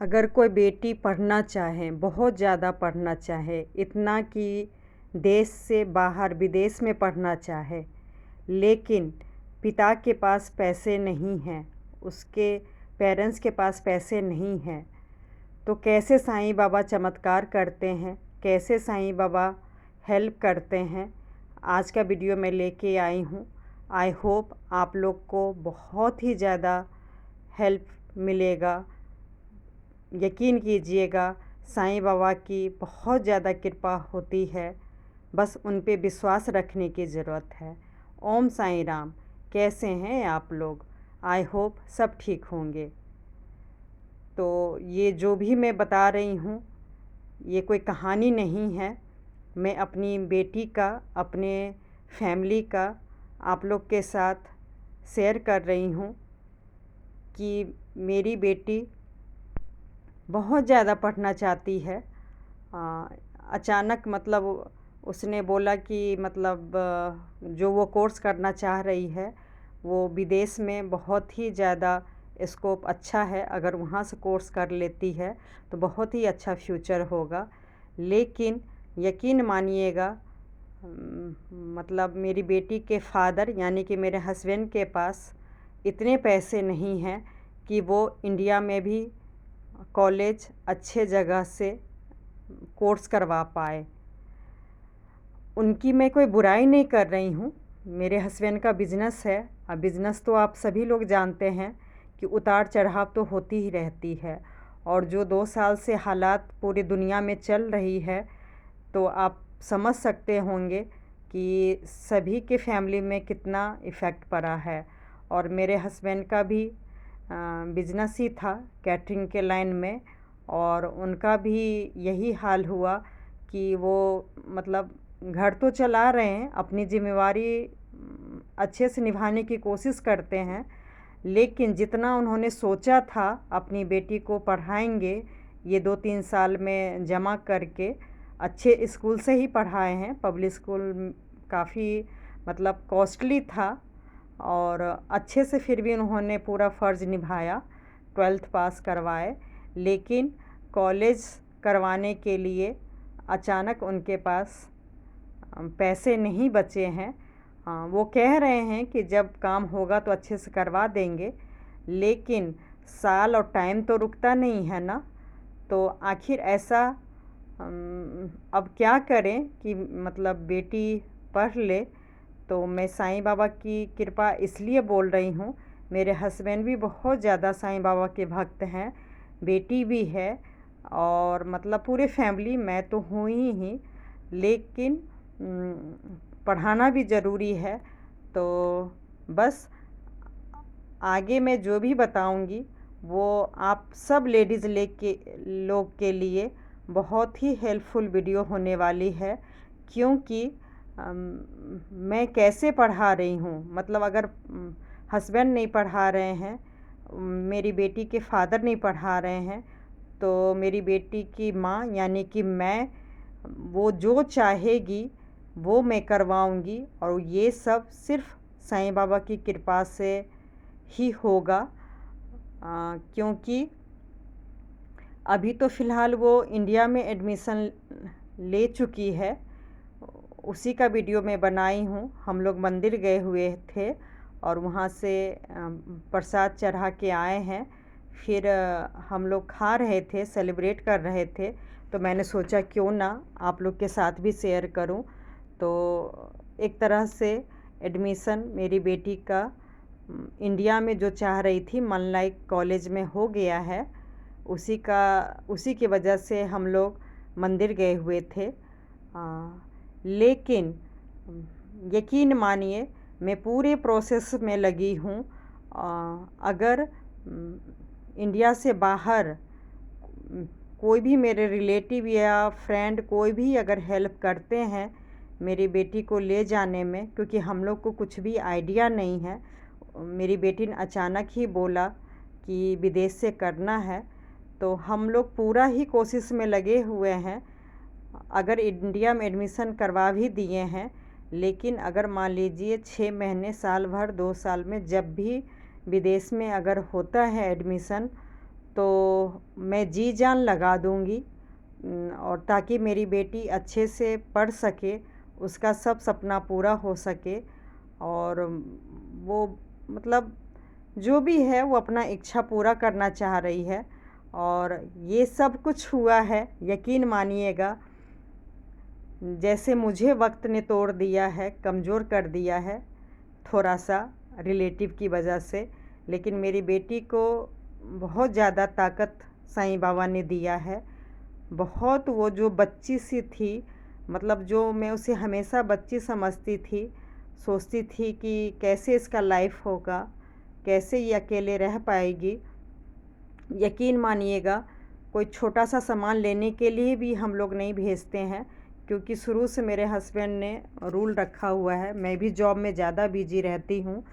अगर कोई बेटी पढ़ना चाहे, बहुत ज़्यादा पढ़ना चाहे, इतना कि देश से बाहर विदेश में पढ़ना चाहे, लेकिन पिता के पास पैसे नहीं हैं, उसके पेरेंट्स के पास पैसे नहीं हैं, तो कैसे साईं बाबा चमत्कार करते हैं, कैसे साईं बाबा हेल्प करते हैं, आज का वीडियो मैं लेके आई हूँ। आई होप आप लोग को बहुत ही ज़्यादा हेल्प मिलेगा। यकीन कीजिएगा, साईं बाबा की बहुत ज़्यादा कृपा होती है, बस उन पे विश्वास रखने की ज़रूरत है। ओम साईं राम। कैसे हैं आप लोग? आई होप सब ठीक होंगे। तो ये जो भी मैं बता रही हूँ, ये कोई कहानी नहीं है। मैं अपनी बेटी का, अपने फैमिली का आप लोग के साथ शेयर कर रही हूँ कि मेरी बेटी बहुत ज़्यादा पढ़ना चाहती है। अचानक मतलब उसने बोला कि मतलब जो वो कोर्स करना चाह रही है वो विदेश में बहुत ही ज़्यादा स्कोप अच्छा है। अगर वहाँ से कोर्स कर लेती है तो बहुत ही अच्छा फ्यूचर होगा। लेकिन यकीन मानिएगा, मतलब मेरी बेटी के फादर यानी कि मेरे हस्बैंड के पास इतने पैसे नहीं हैं कि वो इंडिया में भी कॉलेज अच्छे जगह से कोर्स करवा पाए। उनकी मैं कोई बुराई नहीं कर रही हूँ। मेरे हस्बैंड का बिज़नेस है। अब बिज़नेस तो आप सभी लोग जानते हैं कि उतार चढ़ाव तो होती ही रहती है, और जो 2 साल से हालात पूरी दुनिया में चल रही है तो आप समझ सकते होंगे कि सभी के फैमिली में कितना इफ़ेक्ट पड़ा है। और मेरे हस्बैंड का भी बिजनेस ही था कैटरिंग के लाइन में, और उनका भी यही हाल हुआ कि वो मतलब घर तो चला रहे हैं, अपनी ज़िम्मेवारी अच्छे से निभाने की कोशिश करते हैं, लेकिन जितना उन्होंने सोचा था अपनी बेटी को पढ़ाएंगे, ये 2-3 साल में जमा करके अच्छे स्कूल से ही पढ़ाए हैं। पब्लिक स्कूल काफ़ी मतलब कॉस्टली था, और अच्छे से फिर भी उन्होंने पूरा फ़र्ज़ निभाया, 12th पास करवाए। लेकिन कॉलेज करवाने के लिए अचानक उनके पास पैसे नहीं बचे हैं। वो कह रहे हैं कि जब काम होगा तो अच्छे से करवा देंगे, लेकिन साल और टाइम तो रुकता नहीं है ना। तो आखिर ऐसा अब क्या करें कि मतलब बेटी पढ़ ले। तो मैं साईं बाबा की कृपा इसलिए बोल रही हूँ, मेरे हस्बैंड भी बहुत ज़्यादा साईं बाबा के भक्त हैं, बेटी भी है, और मतलब पूरे फैमिली, मैं तो हूँ ही, लेकिन पढ़ाना भी ज़रूरी है। तो बस आगे मैं जो भी बताऊंगी वो आप सब लेडीज़ लोग के लिए बहुत ही हेल्पफुल वीडियो होने वाली है। क्योंकि मैं कैसे पढ़ा रही हूँ, मतलब अगर हस्बैंड नहीं पढ़ा रहे हैं, मेरी बेटी के फादर नहीं पढ़ा रहे हैं, तो मेरी बेटी की माँ यानी कि मैं, वो जो चाहेगी वो मैं करवाऊँगी, और ये सब सिर्फ साईं बाबा की कृपा से ही होगा। क्योंकि अभी तो फ़िलहाल वो इंडिया में एडमिशन ले चुकी है। उसी का वीडियो मैं बनाई हूँ। हम लोग मंदिर गए हुए थे और वहाँ से प्रसाद चढ़ा के आए हैं। फिर हम लोग खा रहे थे, सेलिब्रेट कर रहे थे, तो मैंने सोचा क्यों ना आप लोग के साथ भी शेयर करूं। तो एक तरह से एडमिशन मेरी बेटी का इंडिया में जो चाह रही थी मनलाइक कॉलेज में हो गया है। उसी की वजह से हम लोग मंदिर गए हुए थे। लेकिन यकीन मानिए, मैं पूरे प्रोसेस में लगी हूँ। अगर इंडिया से बाहर कोई भी मेरे रिलेटिव या फ्रेंड कोई भी अगर हेल्प करते हैं मेरी बेटी को ले जाने में, क्योंकि हम लोग को कुछ भी आइडिया नहीं है, मेरी बेटी ने अचानक ही बोला कि विदेश से करना है, तो हम लोग पूरा ही कोशिश में लगे हुए हैं। अगर इंडिया में एडमिशन करवा भी दिए हैं, लेकिन अगर मान लीजिए 6 महीने, साल भर, 2 साल में जब भी विदेश में अगर होता है एडमिशन, तो मैं जी जान लगा दूँगी और ताकि मेरी बेटी अच्छे से पढ़ सके, उसका सब सपना पूरा हो सके और वो मतलब जो भी है वो अपना इच्छा पूरा करना चाह रही है। और ये सब कुछ हुआ है, यकीन मानिएगा, जैसे मुझे वक्त ने तोड़ दिया है, कमज़ोर कर दिया है थोड़ा-सा रिलेटिव की वजह से, लेकिन मेरी बेटी को बहुत ज़्यादा ताकत साईं बाबा ने दिया है। बहुत वो जो बच्ची सी थी, मतलब जो मैं उसे हमेशा बच्ची समझती थी, सोचती थी कि कैसे इसका लाइफ होगा, कैसे ये अकेले रह पाएगी। यकीन मानिएगा, कोई छोटा-सा सामान लेने के लिए भी हम लोग नहीं भेजते हैं, क्योंकि शुरू से मेरे हस्बैंड ने रूल रखा हुआ है। मैं भी जॉब में ज़्यादा बिज़ी रहती हूँ,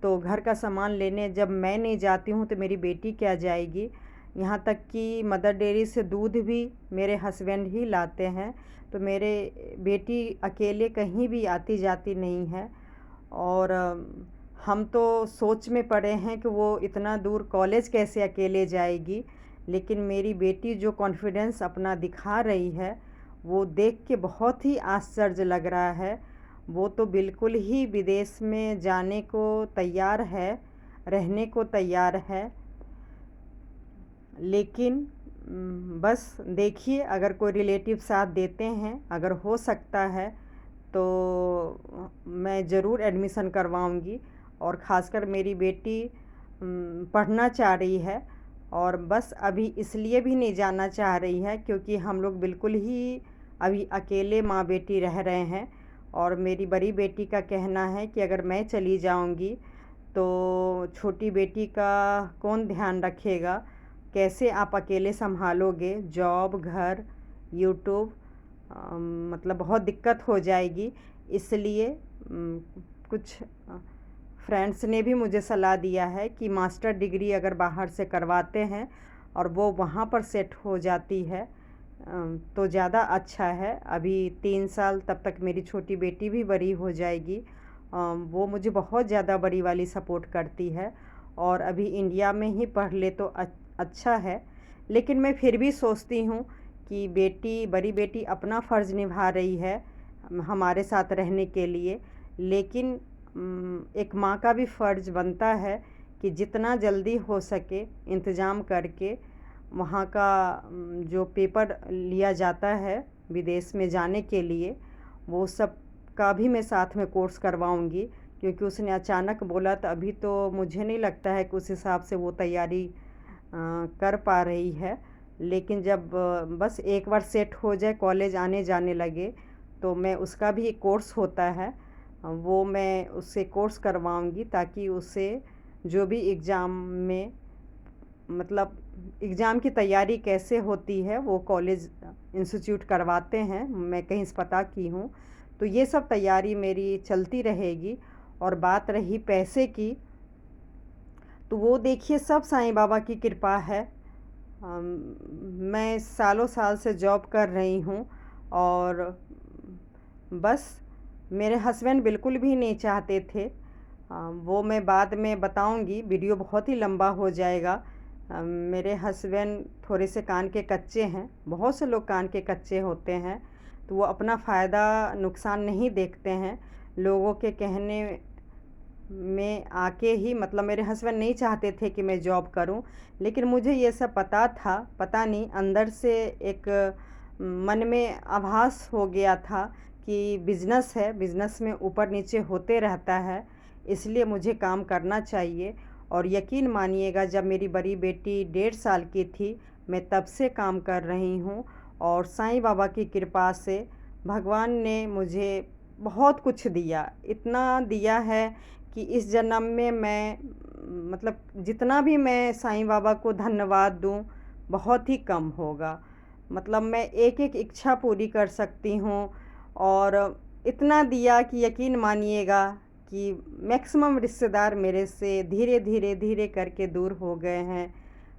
तो घर का सामान लेने जब मैं नहीं जाती हूँ तो मेरी बेटी क्या जाएगी। यहाँ तक कि मदर डेयरी से दूध भी मेरे हस्बैंड ही लाते हैं, तो मेरे बेटी अकेले कहीं भी आती-जाती नहीं है। और हम तो सोच में पड़े हैं कि वो इतना दूर कॉलेज कैसे अकेले जाएगी, लेकिन मेरी बेटी जो कॉन्फिडेंस अपना दिखा रही है, वो देख के बहुत ही आश्चर्य लग रहा है। वो तो बिल्कुल ही विदेश में जाने को तैयार है, रहने को तैयार है। लेकिन बस देखिए, अगर कोई रिलेटिव साथ देते हैं, अगर हो सकता है तो मैं ज़रूर एडमिशन करवाऊँगी। और ख़ासकर मेरी बेटी पढ़ना चाह रही है और बस अभी इसलिए भी नहीं जाना चाह रही है क्योंकि हम लोग बिल्कुल ही अभी अकेले माँ बेटी रह रहे हैं। और मेरी बड़ी बेटी का कहना है कि अगर मैं चली जाऊँगी तो छोटी बेटी का कौन ध्यान रखेगा, कैसे आप अकेले संभालोगे जॉब, घर, यूट्यूब, मतलब बहुत दिक्कत हो जाएगी। इसलिए कुछ फ्रेंड्स ने भी मुझे सलाह दिया है कि मास्टर डिग्री अगर बाहर से करवाते हैं और वो वहाँ पर सेट हो जाती है तो ज़्यादा अच्छा है। अभी 3 साल तब तक मेरी छोटी बेटी भी बड़ी हो जाएगी। वो मुझे बहुत ज़्यादा बड़ी वाली सपोर्ट करती है और अभी इंडिया में ही पढ़ ले तो अच्छा है। लेकिन मैं फिर भी सोचती हूँ कि बड़ी बेटी अपना फ़र्ज़ निभा रही है हमारे साथ रहने के लिए, लेकिन एक माँ का भी फ़र्ज़ बनता है कि जितना जल्दी हो सके इंतज़ाम करके वहाँ का जो पेपर लिया जाता है विदेश में जाने के लिए, वो सब का भी मैं साथ में कोर्स करवाऊँगी। क्योंकि उसने अचानक बोला तो अभी तो मुझे नहीं लगता है कि उस हिसाब से वो तैयारी कर पा रही है। लेकिन जब बस एक बार सेट हो जाए, कॉलेज आने जाने लगे, तो मैं उसका भी एक कोर्स होता है, वो मैं उससे कोर्स करवाऊँगी ताकि उसे जो भी एग्ज़ाम में मतलब एग्ज़ाम की तैयारी कैसे होती है वो कॉलेज इंस्टीट्यूट करवाते हैं, मैं कहीं से पता की हूँ। तो ये सब तैयारी मेरी चलती रहेगी। और बात रही पैसे की, तो वो देखिए सब साईं बाबा की कृपा है। मैं सालों साल से जॉब कर रही हूँ और बस मेरे हस्बैंड बिल्कुल भी नहीं चाहते थे। वो मैं बाद में बताऊंगी, वीडियो बहुत ही लंबा हो जाएगा। मेरे हस्बैंड थोड़े से कान के कच्चे हैं, बहुत से लोग कान के कच्चे होते हैं, तो वो अपना फ़ायदा नुकसान नहीं देखते हैं। लोगों के कहने में आके ही मतलब मेरे हस्बैंड नहीं चाहते थे कि मैं जॉब करूं, लेकिन मुझे ये सब पता था, पता नहीं अंदर से एक मन में आभास हो गया था कि बिज़नेस है, बिज़नेस में ऊपर नीचे होते रहता है, इसलिए मुझे काम करना चाहिए। और यकीन मानिएगा, जब मेरी बड़ी बेटी 1.5 साल की थी, मैं तब से काम कर रही हूँ और साईं बाबा की कृपा से भगवान ने मुझे बहुत कुछ दिया, इतना दिया है कि इस जन्म में मैं मतलब जितना भी मैं साईं बाबा को धन्यवाद दूँ, बहुत ही कम होगा। मतलब मैं एक-एक इच्छा पूरी कर सकती हूँ और इतना दिया कि यकीन मानिएगा कि मैक्सिमम रिश्तेदार मेरे से धीरे करके दूर हो गए हैं।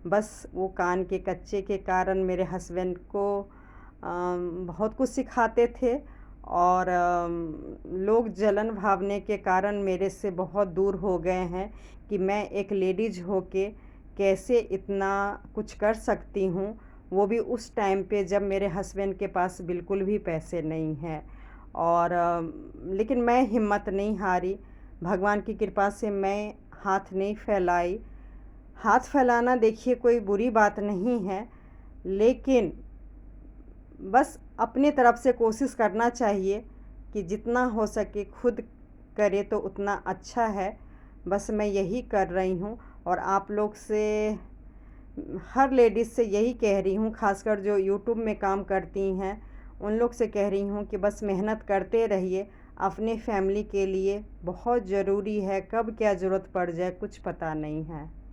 बस वो कान के कच्चे के कारण मेरे हस्बैंड को बहुत कुछ सिखाते थे और लोग जलन भावने के कारण मेरे से बहुत दूर हो गए हैं कि मैं एक लेडीज़ होके कैसे इतना कुछ कर सकती हूँ, वो भी उस टाइम पे जब मेरे हस्बैंड के पास बिल्कुल भी पैसे नहीं हैं। और लेकिन मैं हिम्मत नहीं हारी, भगवान की कृपा से मैं हाथ नहीं फैलाई। हाथ फैलाना देखिए कोई बुरी बात नहीं है, लेकिन बस अपनी तरफ से कोशिश करना चाहिए कि जितना हो सके खुद करे तो उतना अच्छा है। बस मैं यही कर रही हूँ और आप लोग से, हर लेडीज़ से यही कह रही हूँ, ख़ासकर जो यूट्यूब में काम करती हैं उन लोग से कह रही हूँ कि बस मेहनत करते रहिए। अपने फैमिली के लिए बहुत ज़रूरी है, कब क्या ज़रूरत पड़ जाए कुछ पता नहीं है।